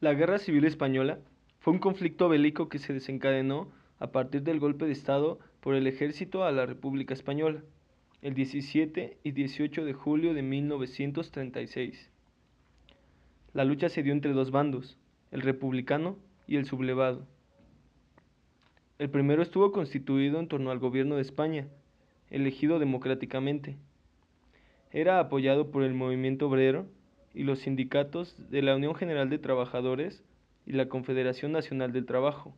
La Guerra Civil Española fue un conflicto bélico que se desencadenó a partir del golpe de Estado por el ejército a la República Española, el 17 y 18 de julio de 1936. La lucha se dio entre dos bandos, el republicano y el sublevado. El primero estuvo constituido en torno al gobierno de España, elegido democráticamente. Era apoyado por el movimiento obrero y los sindicatos de la Unión General de Trabajadores y la Confederación Nacional del Trabajo,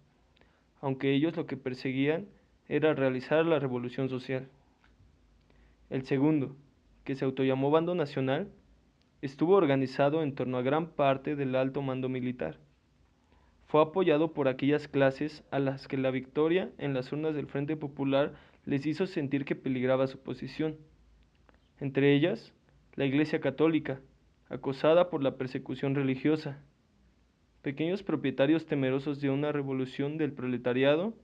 aunque ellos lo que perseguían era realizar la revolución social. El segundo, que se autollamó Bando Nacional, estuvo organizado en torno a gran parte del alto mando militar. Fue apoyado por aquellas clases a las que la victoria en las urnas del Frente Popular les hizo sentir que peligraba su posición. Entre ellas, la Iglesia Católica, acosada por la persecución religiosa, pequeños propietarios temerosos de una revolución del proletariado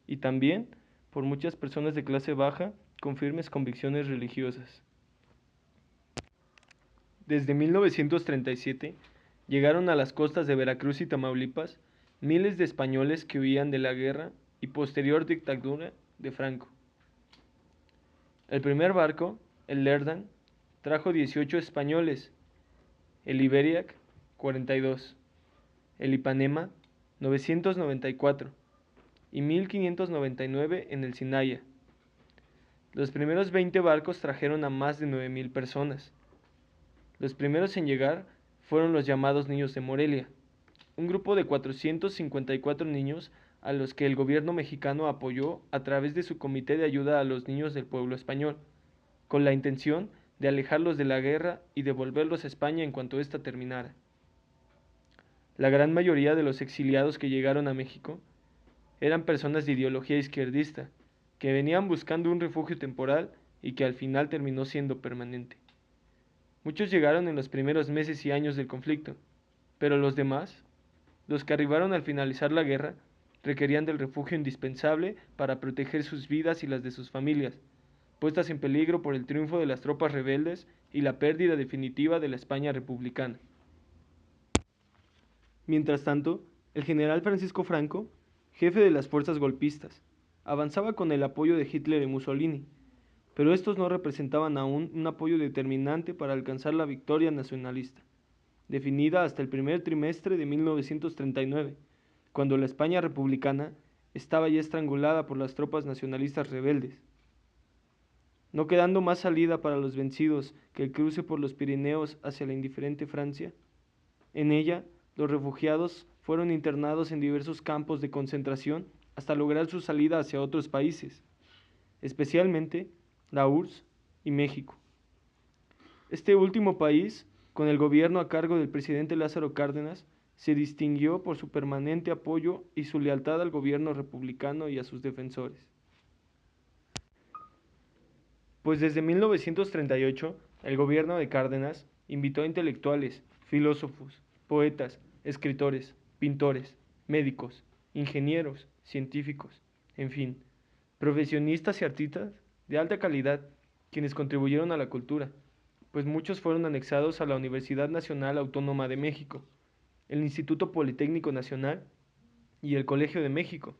y también por muchas personas de clase baja con firmes convicciones religiosas. Desde 1937 llegaron a las costas de Veracruz y Tamaulipas miles de españoles que huían de la guerra y posterior dictadura de Franco. El primer barco, el Lerdan, trajo 18 españoles, el Iberiac 42, el Ipanema 994 y 1599 en el Sinaya. Los primeros 20 barcos trajeron a más de 9000 personas. Los primeros en llegar fueron los llamados Niños de Morelia, un grupo de 454 niños a los que el gobierno mexicano apoyó a través de su Comité de Ayuda a los Niños del Pueblo Español, con la intención de alejarlos de la guerra y devolverlos a España en cuanto ésta terminara. La gran mayoría de los exiliados que llegaron a México eran personas de ideología izquierdista, que venían buscando un refugio temporal y que al final terminó siendo permanente. Muchos llegaron en los primeros meses y años del conflicto, pero los demás, los que arribaron al finalizar la guerra, requerían del refugio indispensable para proteger sus vidas y las de sus familias, puestas en peligro por el triunfo de las tropas rebeldes y la pérdida definitiva de la España republicana. Mientras tanto, el general Francisco Franco, jefe de las fuerzas golpistas, avanzaba con el apoyo de Hitler y Mussolini, pero estos no representaban aún un apoyo determinante para alcanzar la victoria nacionalista, definida hasta el primer trimestre de 1939, cuando la España republicana estaba ya estrangulada por las tropas nacionalistas rebeldes. No quedando más salida para los vencidos que el cruce por los Pirineos hacia la indiferente Francia, en ella los refugiados fueron internados en diversos campos de concentración hasta lograr su salida hacia otros países, especialmente la URSS y México. Este último país, con el gobierno a cargo del presidente Lázaro Cárdenas, se distinguió por su permanente apoyo y su lealtad al gobierno republicano y a sus defensores. Pues desde 1938, el gobierno de Cárdenas invitó a intelectuales, filósofos, poetas, escritores, pintores, médicos, ingenieros, científicos, en fin, profesionistas y artistas de alta calidad, quienes contribuyeron a la cultura, pues muchos fueron anexados a la Universidad Nacional Autónoma de México, el Instituto Politécnico Nacional y el Colegio de México.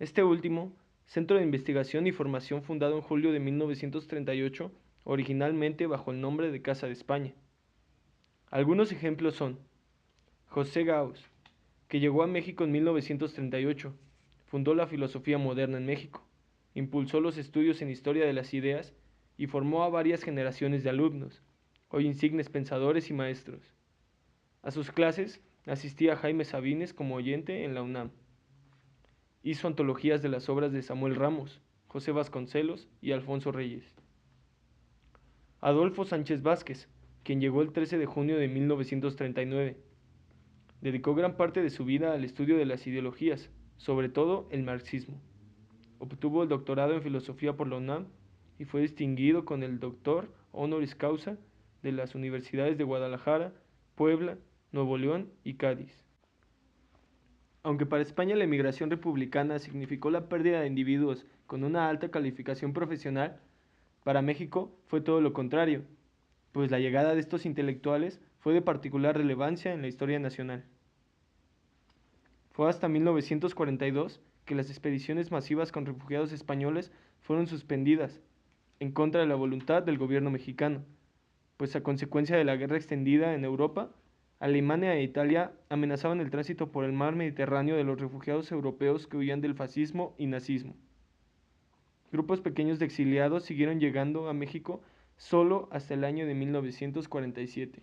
Este último, centro de investigación y formación fundado en julio de 1938, originalmente bajo el nombre de Casa de España. Algunos ejemplos son José Gauss, que llegó a México en 1938, fundó la filosofía moderna en México, impulsó los estudios en historia de las ideas y formó a varias generaciones de alumnos, hoy insignes pensadores y maestros. A sus clases asistía Jaime Sabines como oyente en la UNAM. Hizo antologías de las obras de Samuel Ramos, José Vasconcelos y Alfonso Reyes. Adolfo Sánchez Vázquez, quien llegó el 13 de junio de 1939. Dedicó gran parte de su vida al estudio de las ideologías, sobre todo el marxismo. Obtuvo el doctorado en filosofía por la UNAM y fue distinguido con el doctor honoris causa de las universidades de Guadalajara, Puebla, Nuevo León y Cádiz. Aunque para España la emigración republicana significó la pérdida de individuos con una alta calificación profesional, para México fue todo lo contrario, pues la llegada de estos intelectuales fue de particular relevancia en la historia nacional. Fue hasta 1942 que las expediciones masivas con refugiados españoles fueron suspendidas, en contra de la voluntad del gobierno mexicano, pues a consecuencia de la guerra extendida en Europa, Alemania e Italia amenazaban el tránsito por el mar Mediterráneo de los refugiados europeos que huían del fascismo y nazismo. Grupos pequeños de exiliados siguieron llegando a México solo hasta el año de 1947.